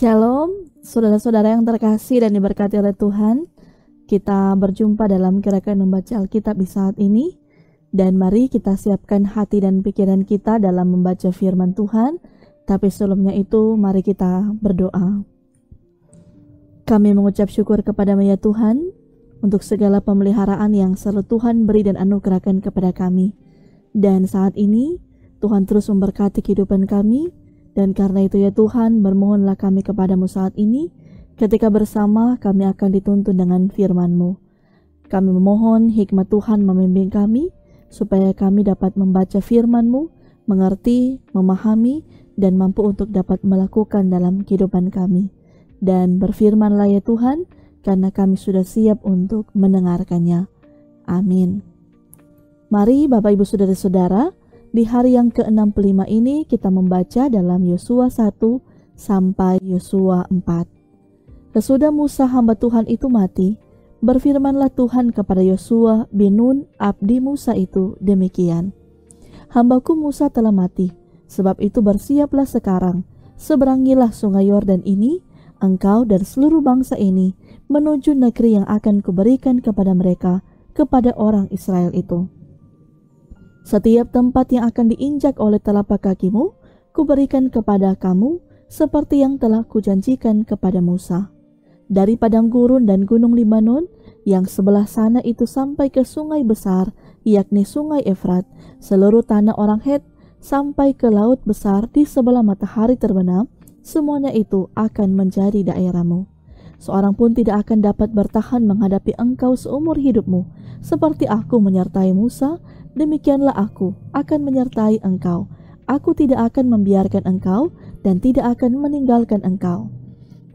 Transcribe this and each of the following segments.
Shalom, saudara-saudara yang terkasih dan diberkati oleh Tuhan. Kita berjumpa dalam Gerakan Membaca Alkitab di saat ini. Dan mari kita siapkan hati dan pikiran kita dalam membaca firman Tuhan. Tapi sebelumnya itu, mari kita berdoa. Kami mengucap syukur kepada-Mu ya Tuhan, untuk segala pemeliharaan yang selalu Tuhan beri dan anugerahkan kepada kami. Dan saat ini, Tuhan terus memberkati kehidupan kami. Dan karena itu ya Tuhan, bermohonlah kami kepada-Mu saat ini, ketika bersama kami akan dituntun dengan firman-Mu. Kami memohon hikmat Tuhan membimbing kami, supaya kami dapat membaca firman-Mu, mengerti, memahami, dan mampu untuk dapat melakukan dalam kehidupan kami. Dan berfirmanlah ya Tuhan, karena kami sudah siap untuk mendengarkannya. Amin. Mari Bapak Ibu Saudara-saudara, di hari yang ke-65 ini kita membaca dalam Yosua 1 sampai Yosua 4. Sesudah Musa hamba Tuhan itu mati, berfirmanlah Tuhan kepada Yosua bin Nun abdi Musa itu demikian. Hambaku Musa telah mati, sebab itu bersiaplah sekarang, seberangilah sungai Yordan ini, engkau dan seluruh bangsa ini, menuju negeri yang akan kuberikan kepada mereka, kepada orang Israel itu. Setiap tempat yang akan diinjak oleh telapak kakimu, kuberikan kepada kamu, seperti yang telah kujanjikan kepada Musa. Dari padang gurun dan gunung Libanon, yang sebelah sana itu sampai ke sungai besar, yakni sungai Efrat, seluruh tanah orang Het, sampai ke laut besar di sebelah matahari terbenam, semuanya itu akan menjadi daerahmu. Seorang pun tidak akan dapat bertahan menghadapi engkau seumur hidupmu, seperti aku menyertai Musa, demikianlah aku akan menyertai engkau. Aku tidak akan membiarkan engkau dan tidak akan meninggalkan engkau.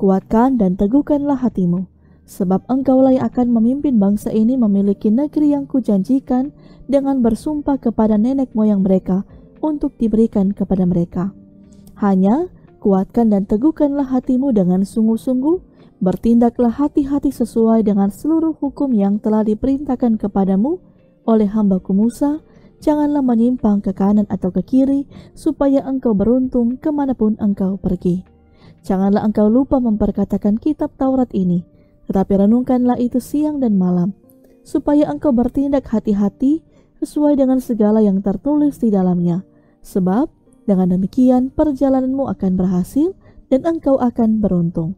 Kuatkan dan teguhkanlah hatimu, sebab engkaulah yang akan memimpin bangsa ini memiliki negeri yang kujanjikan dengan bersumpah kepada nenek moyang mereka untuk diberikan kepada mereka. Hanya kuatkan dan teguhkanlah hatimu dengan sungguh-sungguh, bertindaklah hati-hati sesuai dengan seluruh hukum yang telah diperintahkan kepadamu oleh hambaku Musa. Janganlah menyimpang ke kanan atau ke kiri, supaya engkau beruntung kemanapun engkau pergi. Janganlah engkau lupa memperkatakan kitab Taurat ini, tetapi renungkanlah itu siang dan malam, supaya engkau bertindak hati-hati sesuai dengan segala yang tertulis di dalamnya. Sebab dengan demikian perjalananmu akan berhasil dan engkau akan beruntung.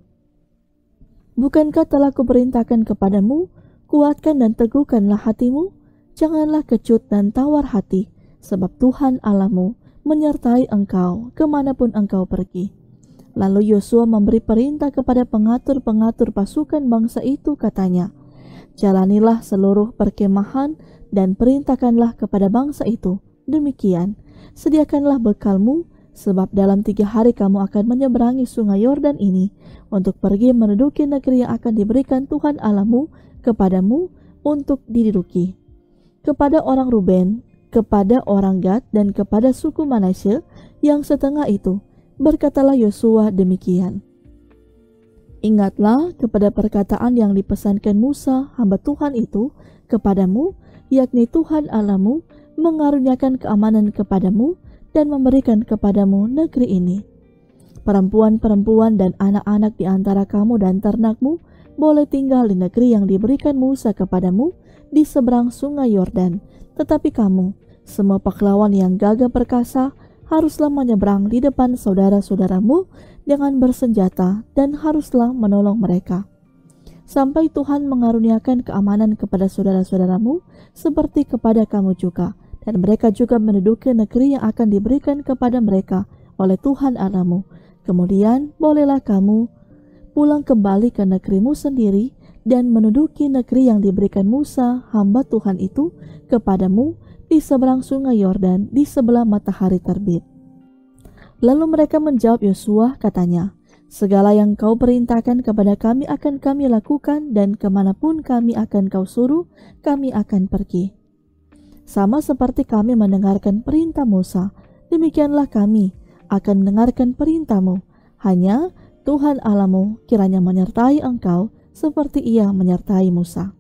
Bukankah telah kuperintahkan kepadamu, kuatkan dan teguhkanlah hatimu, janganlah kecut dan tawar hati, sebab Tuhan Allahmu menyertai engkau kemanapun engkau pergi. Lalu Yosua memberi perintah kepada pengatur-pengatur pasukan bangsa itu, katanya, jalanilah seluruh perkemahan dan perintahkanlah kepada bangsa itu, demikian, sediakanlah bekalmu, sebab dalam 3 hari kamu akan menyeberangi sungai Yordan ini untuk pergi menduduki negeri yang akan diberikan Tuhan Allahmu kepadamu untuk diduduki. Kepada orang Ruben, kepada orang Gad, dan kepada suku Manasye yang setengah itu, berkatalah Yosua demikian. Ingatlah kepada perkataan yang dipesankan Musa hamba Tuhan itu kepadamu, yakni Tuhan Allahmu mengaruniakan keamanan kepadamu dan memberikan kepadamu negeri ini. Perempuan-perempuan dan anak-anak di antara kamu dan ternakmu boleh tinggal di negeri yang diberikan Musa kepadamu di seberang sungai Yordan. Tetapi kamu, semua pahlawan yang gagah perkasa, haruslah menyeberang di depan saudara-saudaramu dengan bersenjata dan haruslah menolong mereka. Sampai Tuhan mengaruniakan keamanan kepada saudara-saudaramu seperti kepada kamu juga. Dan mereka juga menduduki negeri yang akan diberikan kepada mereka oleh Tuhan Allahmu. Kemudian bolehlah kamu pulang kembali ke negerimu sendiri dan menduduki negeri yang diberikan Musa hamba Tuhan itu kepadamu di seberang sungai Yordan di sebelah matahari terbit. Lalu mereka menjawab Yosua, katanya, segala yang kau perintahkan kepada kami akan kami lakukan, dan kemanapun kami akan kau suruh, kami akan pergi. Sama seperti kami mendengarkan perintah Musa, demikianlah kami akan mendengarkan perintahmu. Hanya Tuhan Allahmu kiranya menyertai engkau seperti ia menyertai Musa.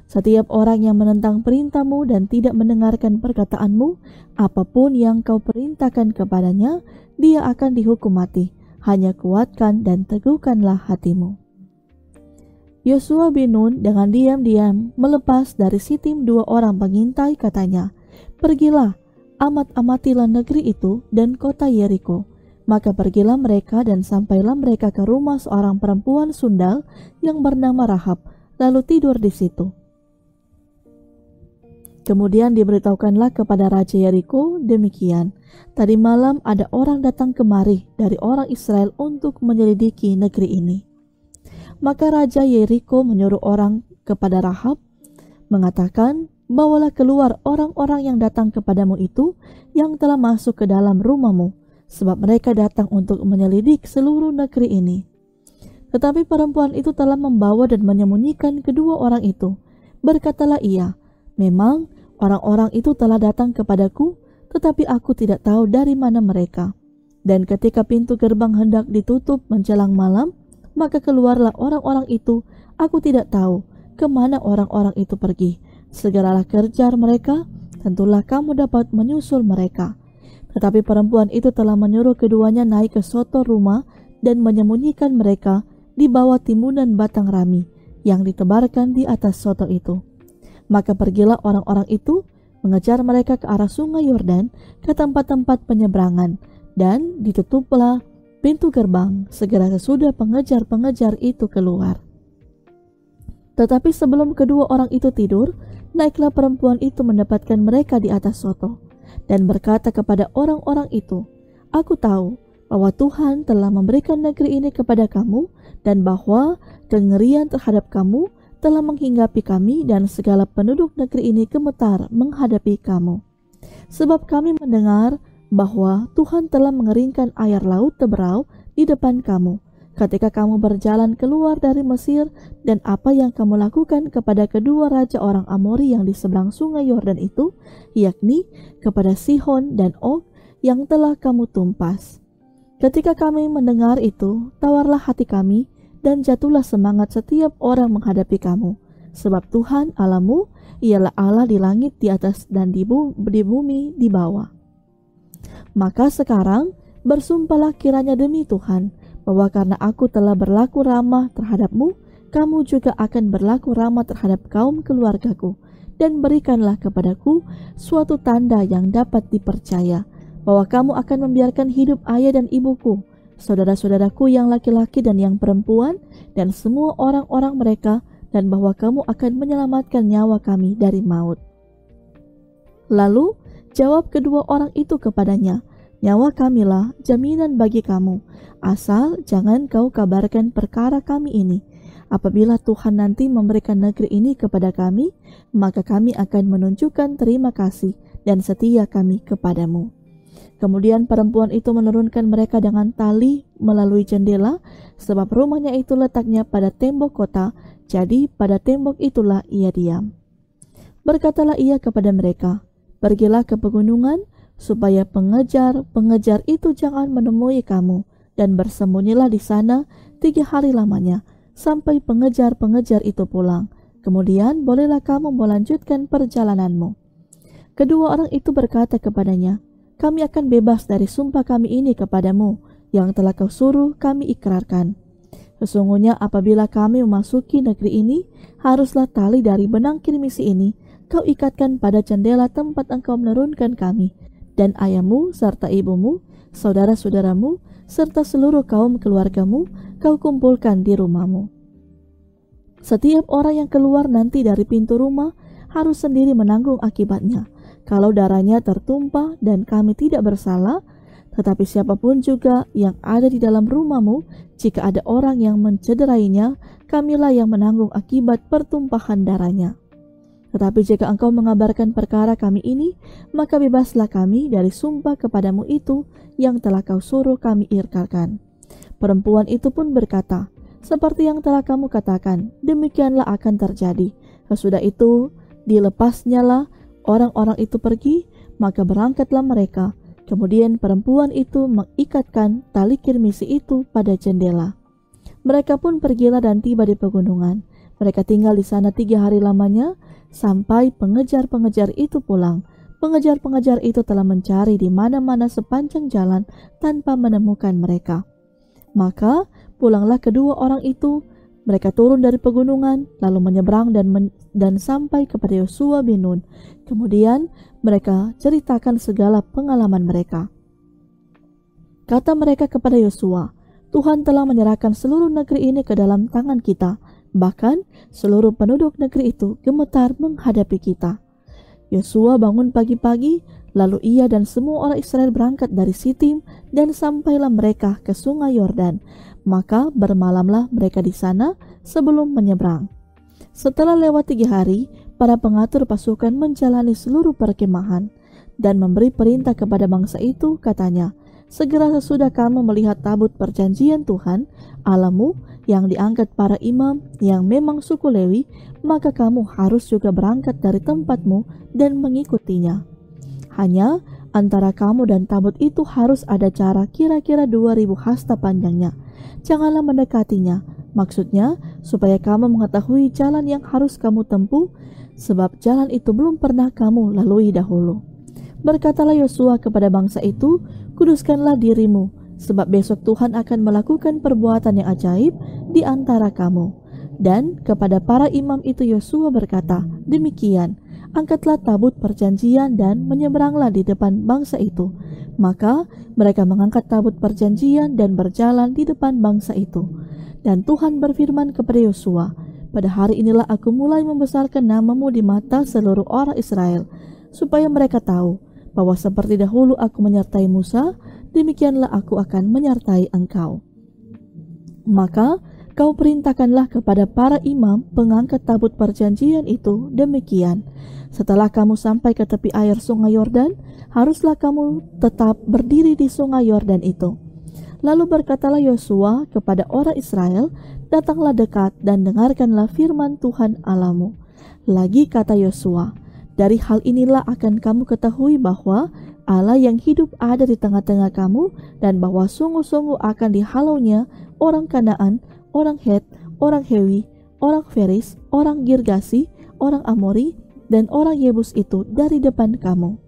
Setiap orang yang menentang perintahmu dan tidak mendengarkan perkataanmu, apapun yang kau perintahkan kepadanya, dia akan dihukum mati. hanya kuatkan dan teguhkanlah hatimu. Yosua bin Nun dengan diam-diam melepas dari Sitim 2 orang pengintai, katanya, "Pergilah, amat-amatilah negeri itu dan kota Yeriko." Maka pergilah mereka dan sampailah mereka ke rumah seorang perempuan sundal yang bernama Rahab, lalu tidur di situ. Kemudian diberitahukanlah kepada Raja Yeriko demikian, "Tadi malam ada orang datang kemari dari orang Israel untuk menyelidiki negeri ini." Maka Raja Yeriko menyuruh orang kepada Rahab, mengatakan, "Bawalah keluar orang-orang yang datang kepadamu itu yang telah masuk ke dalam rumahmu, sebab mereka datang untuk menyelidik seluruh negeri ini." Tetapi perempuan itu telah membawa dan menyembunyikan kedua orang itu. Berkatalah ia, "Memang orang-orang itu telah datang kepadaku, tetapi aku tidak tahu dari mana mereka. Dan ketika pintu gerbang hendak ditutup menjelang malam, maka keluarlah orang-orang itu, aku tidak tahu kemana orang-orang itu pergi. Segeralah kejar mereka, tentulah kamu dapat menyusul mereka." Tetapi perempuan itu telah menyuruh keduanya naik ke soto rumah dan menyembunyikan mereka di bawah timbunan batang rami yang ditebarkan di atas soto itu. Maka pergilah orang-orang itu mengejar mereka ke arah sungai Yordan, ke tempat-tempat penyeberangan, dan ditutuplah pintu gerbang segera sesudah pengejar-pengejar itu keluar. Tetapi sebelum kedua orang itu tidur, naiklah perempuan itu mendapatkan mereka di atas soto, dan berkata kepada orang-orang itu, "Aku tahu bahwa Tuhan telah memberikan negeri ini kepada kamu, dan bahwa kengerian terhadap kamu telah menghinggapi kami, dan segala penduduk negeri ini gemetar menghadapi kamu. Sebab kami mendengar bahwa Tuhan telah mengeringkan air laut Teberau di depan kamu ketika kamu berjalan keluar dari Mesir, dan apa yang kamu lakukan kepada kedua raja orang Amori yang di seberang sungai Yordan itu, yakni kepada Sihon dan Og yang telah kamu tumpas. Ketika kami mendengar itu, tawarlah hati kami dan jatuhlah semangat setiap orang menghadapi kamu, sebab Tuhan Allahmu ialah Allah di langit di atas dan di bumi di bawah. Maka sekarang bersumpahlah kiranya demi Tuhan, bahwa karena aku telah berlaku ramah terhadapmu, kamu juga akan berlaku ramah terhadap kaum keluargaku, dan berikanlah kepadaku suatu tanda yang dapat dipercaya, bahwa kamu akan membiarkan hidup ayah dan ibuku, saudara-saudaraku yang laki-laki dan yang perempuan, dan semua orang-orang mereka, dan bahwa kamu akan menyelamatkan nyawa kami dari maut." Lalu jawab kedua orang itu kepadanya, "Nyawa kamilah jaminan bagi kamu, asal jangan kau kabarkan perkara kami ini. Apabila Tuhan nanti memberikan negeri ini kepada kami, maka kami akan menunjukkan terima kasih dan setia kami kepadamu." Kemudian perempuan itu menurunkan mereka dengan tali melalui jendela, sebab rumahnya itu letaknya pada tembok kota, jadi pada tembok itulah ia diam. Berkatalah ia kepada mereka, "Pergilah ke pegunungan, supaya pengejar-pengejar itu jangan menemui kamu, dan bersembunyilah di sana 3 hari lamanya, sampai pengejar-pengejar itu pulang. Kemudian bolehlah kamu melanjutkan perjalananmu." Kedua orang itu berkata kepadanya, "Kami akan bebas dari sumpah kami ini kepadamu, yang telah kau suruh kami ikrarkan. Sesungguhnya apabila kami memasuki negeri ini, haruslah tali dari benang kirmisi ini kau ikatkan pada jendela tempat engkau menurunkan kami, dan ayahmu serta ibumu, saudara-saudaramu, serta seluruh kaum keluargamu kau kumpulkan di rumahmu. Setiap orang yang keluar nanti dari pintu rumah harus sendiri menanggung akibatnya, kalau darahnya tertumpah dan kami tidak bersalah. Tetapi siapapun juga yang ada di dalam rumahmu, jika ada orang yang mencederainya, kamilah yang menanggung akibat pertumpahan darahnya. Tetapi jika engkau mengabarkan perkara kami ini, maka bebaslah kami dari sumpah kepadamu itu yang telah kau suruh kami ikrarkan." Perempuan itu pun berkata, "Seperti yang telah kamu katakan, demikianlah akan terjadi." Sesudah itu dilepasnyalah orang-orang itu pergi, maka berangkatlah mereka. Kemudian perempuan itu mengikatkan tali kirmisi itu pada jendela. Mereka pun pergilah dan tiba di pegunungan. Mereka tinggal di sana 3 hari lamanya, sampai pengejar-pengejar itu pulang. Pengejar-pengejar itu telah mencari di mana-mana sepanjang jalan tanpa menemukan mereka. Maka pulanglah kedua orang itu. Mereka turun dari pegunungan, lalu menyeberang dan sampai kepada Yosua bin Nun. Kemudian mereka ceritakan segala pengalaman mereka. Kata mereka kepada Yosua, Tuhan telah menyerahkan seluruh negeri ini ke dalam tangan kita. Bahkan seluruh penduduk negeri itu gemetar menghadapi kita. Yosua bangun pagi-pagi, lalu ia dan semua orang Israel berangkat dari Sitim dan sampailah mereka ke sungai Yordan. Maka bermalamlah mereka di sana sebelum menyeberang. Setelah lewat 3 hari, para pengatur pasukan menjalani seluruh perkemahan dan memberi perintah kepada bangsa itu, katanya, segera sesudah kamu melihat tabut perjanjian Tuhan Allahmu yang diangkat para imam yang memang suku Lewi, maka kamu harus juga berangkat dari tempatmu dan mengikutinya. Hanya antara kamu dan tabut itu harus ada jarak kira-kira 2000 hasta panjangnya. Janganlah mendekatinya, maksudnya supaya kamu mengetahui jalan yang harus kamu tempuh, sebab jalan itu belum pernah kamu lalui dahulu. Berkatalah Yosua kepada bangsa itu, kuduskanlah dirimu, sebab besok Tuhan akan melakukan perbuatan yang ajaib di antara kamu. Dan kepada para imam itu Yosua berkata, demikian, angkatlah tabut perjanjian dan menyeberanglah di depan bangsa itu. Maka mereka mengangkat tabut perjanjian dan berjalan di depan bangsa itu. Dan Tuhan berfirman kepada Yosua, pada hari inilah aku mulai membesarkan namamu di mata seluruh orang Israel, supaya mereka tahu bahwa seperti dahulu aku menyertai Musa, demikianlah aku akan menyertai engkau. Maka kau perintahkanlah kepada para imam pengangkat tabut perjanjian itu demikian. Setelah kamu sampai ke tepi air sungai Yordan, haruslah kamu tetap berdiri di sungai Yordan itu. Lalu berkatalah Yosua kepada orang Israel, datanglah dekat dan dengarkanlah firman Tuhan Allahmu. Lagi kata Yosua, dari hal inilah akan kamu ketahui bahwa Allah yang hidup ada di tengah-tengah kamu, dan bahwa sungguh-sungguh akan dihalaunya orang Kanaan, orang Het, orang Hewi, orang Feris, orang Girgasi, orang Amori, dan orang Yebus itu dari depan kamu.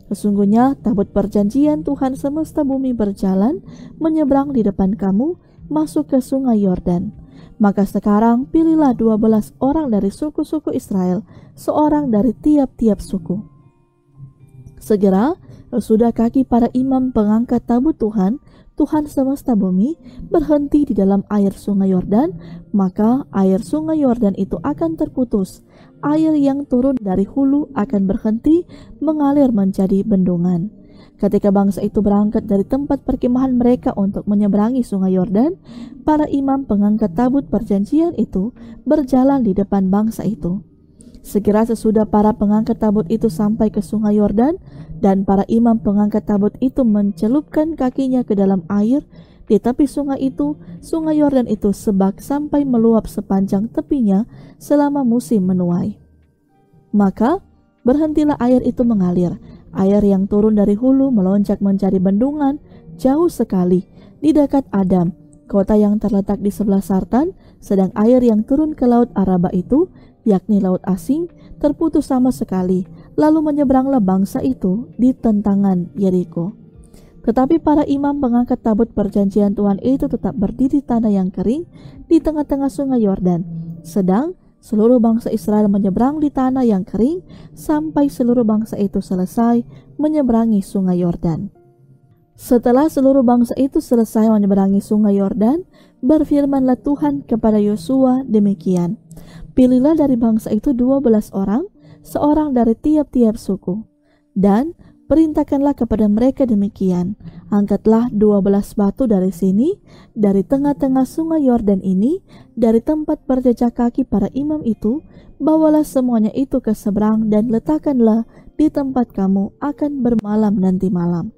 Sesungguhnya tabut perjanjian Tuhan semesta bumi berjalan menyeberang di depan kamu masuk ke sungai Yordan. Maka sekarang pilihlah 12 orang dari suku-suku Israel, seorang dari tiap-tiap suku. Segera sudah kaki para imam pengangkat tabut Tuhan semesta bumi berhenti di dalam air sungai Yordan, maka air sungai Yordan itu akan terputus. Air yang turun dari hulu akan berhenti mengalir menjadi bendungan. Ketika bangsa itu berangkat dari tempat perkemahan mereka untuk menyeberangi sungai Yordan, para imam pengangkat tabut perjanjian itu berjalan di depan bangsa itu. Segera sesudah para pengangkat tabut itu sampai ke sungai Yordan, dan para imam pengangkat tabut itu mencelupkan kakinya ke dalam air di tepi sungai itu, sungai Yordan itu sebak sampai meluap sepanjang tepinya selama musim menuai. Maka berhentilah air itu mengalir. Air yang turun dari hulu melonjak menjadi bendungan jauh sekali di dekat Adam, kota yang terletak di sebelah Sartan, sedang air yang turun ke laut Araba itu, yakni laut asing, terputus sama sekali. Lalu menyeberanglah bangsa itu di tentangan Yeriko. Tetapi para imam pengangkat tabut perjanjian Tuhan itu tetap berdiri di tanah yang kering di tengah-tengah sungai Yordan. Sedang seluruh bangsa Israel menyeberang di tanah yang kering sampai seluruh bangsa itu selesai menyeberangi sungai Yordan. Setelah seluruh bangsa itu selesai menyeberangi sungai Yordan, berfirmanlah Tuhan kepada Yosua demikian, pilihlah dari bangsa itu 12 orang, seorang dari tiap-tiap suku, dan perintahkanlah kepada mereka demikian, angkatlah 12 batu dari sini, dari tengah-tengah sungai Yordan ini, dari tempat berjejak kaki para imam itu, bawalah semuanya itu ke seberang dan letakkanlah di tempat kamu akan bermalam nanti malam.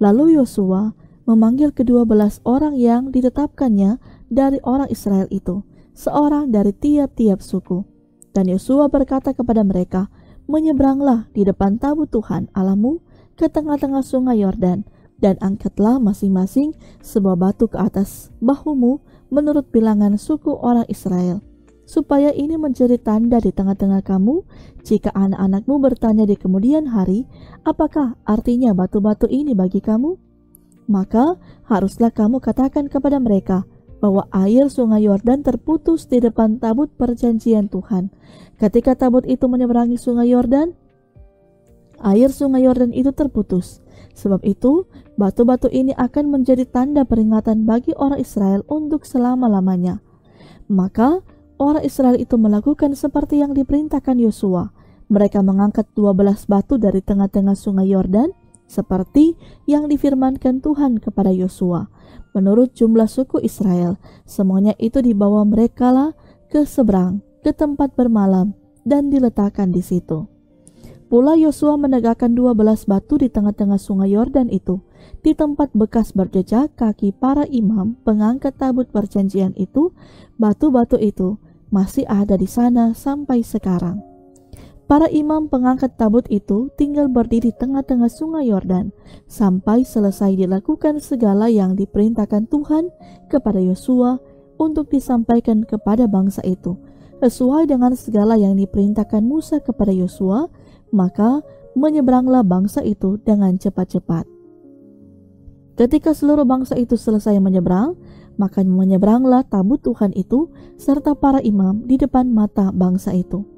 Lalu Yosua memanggil ke-12 orang yang ditetapkannya dari orang Israel itu, seorang dari tiap-tiap suku. Dan Yosua berkata kepada mereka, menyeberanglah di depan tabut Tuhan Allahmu ke tengah-tengah sungai Yordan, dan angkatlah masing-masing sebuah batu ke atas bahumu menurut bilangan suku orang Israel, supaya ini menjadi tanda di tengah-tengah kamu. Jika anak-anakmu bertanya di kemudian hari, apakah artinya batu-batu ini bagi kamu? Maka haruslah kamu katakan kepada mereka bahwa air sungai Yordan terputus di depan tabut perjanjian Tuhan. Ketika tabut itu menyeberangi sungai Yordan, air sungai Yordan itu terputus. Sebab itu, batu-batu ini akan menjadi tanda peringatan bagi orang Israel untuk selama-lamanya. Maka orang Israel itu melakukan seperti yang diperintahkan Yosua. Mereka mengangkat 12 batu dari tengah-tengah sungai Yordan, seperti yang difirmankan Tuhan kepada Yosua. Menurut jumlah suku Israel, semuanya itu dibawa merekalah ke seberang, ke tempat bermalam, dan diletakkan di situ. Pula Yosua menegakkan 12 batu di tengah-tengah sungai Yordan itu, di tempat bekas berjejak kaki para imam pengangkat tabut perjanjian itu. Batu-batu itu masih ada di sana sampai sekarang. Para imam pengangkat tabut itu tinggal berdiri di tengah-tengah sungai Yordan sampai selesai dilakukan segala yang diperintahkan Tuhan kepada Yosua untuk disampaikan kepada bangsa itu. Sesuai dengan segala yang diperintahkan Musa kepada Yosua, maka menyeberanglah bangsa itu dengan cepat-cepat. Ketika seluruh bangsa itu selesai menyeberang, maka menyeberanglah tabut Tuhan itu serta para imam di depan mata bangsa itu.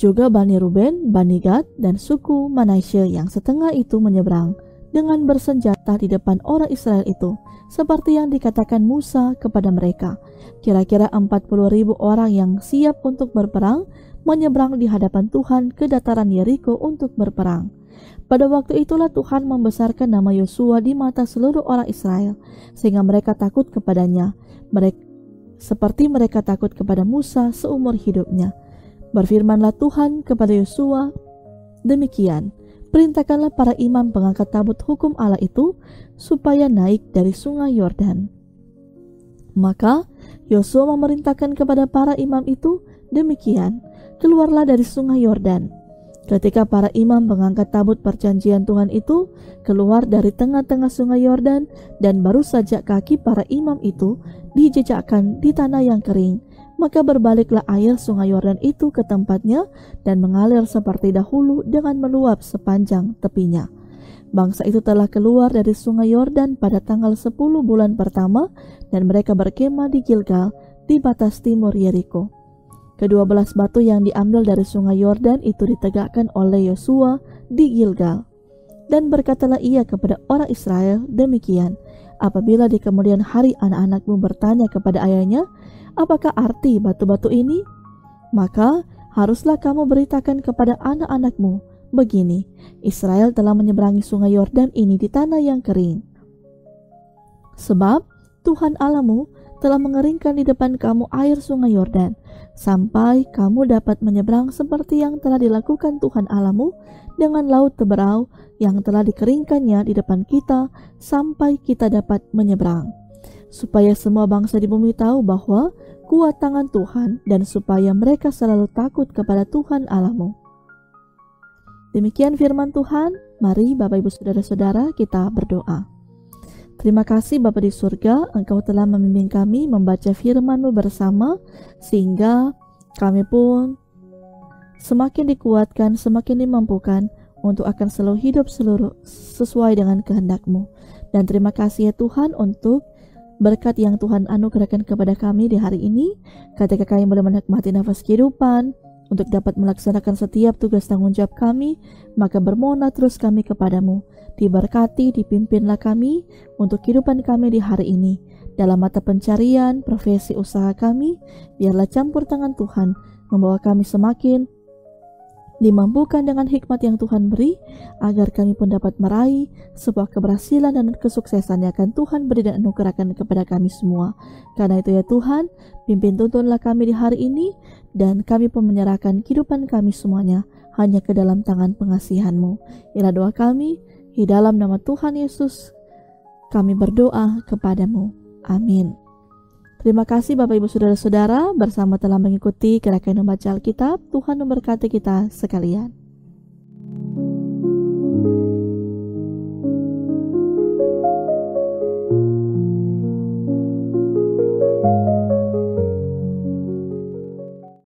Juga Bani Ruben, Bani Gad, dan suku Manasye yang setengah itu menyeberang dengan bersenjata di depan orang Israel itu, seperti yang dikatakan Musa kepada mereka. Kira-kira 40.000 orang yang siap untuk berperang menyeberang di hadapan Tuhan ke dataran Yeriko untuk berperang. Pada waktu itulah Tuhan membesarkan nama Yosua di mata seluruh orang Israel, sehingga mereka takut kepadanya, seperti mereka takut kepada Musa seumur hidupnya. Berfirmanlah Tuhan kepada Yosua, demikian, perintahkanlah para imam pengangkat tabut hukum Allah itu supaya naik dari sungai Yordan. Maka Yosua memerintahkan kepada para imam itu, demikian, keluarlah dari sungai Yordan. Ketika para imam pengangkat tabut perjanjian Tuhan itu keluar dari tengah-tengah sungai Yordan, dan baru saja kaki para imam itu dijejakkan di tanah yang kering, maka berbaliklah air sungai Yordan itu ke tempatnya dan mengalir seperti dahulu dengan meluap sepanjang tepinya. Bangsa itu telah keluar dari sungai Yordan pada tanggal 10 bulan pertama, dan mereka berkemah di Gilgal di batas timur Yeriko. Ke-12 batu yang diambil dari sungai Yordan itu ditegakkan oleh Yosua di Gilgal. Dan berkatalah ia kepada orang Israel, demikian, apabila di kemudian hari anak-anakmu bertanya kepada ayahnya, apakah arti batu-batu ini? Maka haruslah kamu beritakan kepada anak-anakmu, begini, Israel telah menyeberangi sungai Yordan ini di tanah yang kering. Sebab Tuhan Allahmu telah mengeringkan di depan kamu air sungai Yordan, sampai kamu dapat menyeberang seperti yang telah dilakukan Tuhan Allahmu dengan laut Teberau yang telah dikeringkannya di depan kita, sampai kita dapat menyeberang. Supaya semua bangsa di bumi tahu bahwa kuat tangan Tuhan, dan supaya mereka selalu takut kepada Tuhan Allahmu. Demikian firman Tuhan. Mari Bapak Ibu Saudara-saudara kita berdoa. Terima kasih Bapa di surga, Engkau telah membimbing kami membaca firman-Mu bersama, sehingga kami pun semakin dikuatkan, semakin dimampukan untuk akan selalu hidup sesuai dengan kehendak-Mu. Dan terima kasih ya Tuhan untuk berkat yang Tuhan anugerahkan kepada kami di hari ini, ketika kami boleh menikmati nafas kehidupan, untuk dapat melaksanakan setiap tugas tanggung jawab kami, maka bermohonlah terus kami kepadamu. Diberkati, dipimpinlah kami untuk kehidupan kami di hari ini. Dalam mata pencarian, profesi usaha kami, biarlah campur tangan Tuhan membawa kami semakin dimampukan dengan hikmat yang Tuhan beri, agar kami pun dapat meraih sebuah keberhasilan dan kesuksesan yang akan Tuhan beri dan anugerahkan kepada kami semua. Karena itu ya Tuhan, pimpin tuntunlah kami di hari ini, dan kami pun menyerahkan kehidupan kami semuanya hanya ke dalam tangan pengasihan-Mu. Inilah doa kami, di dalam nama Tuhan Yesus kami berdoa kepadamu. Amin. Terima kasih Bapak Ibu Saudara-saudara, bersama telah mengikuti Gerakan Membaca Alkitab. Tuhan memberkati kita sekalian.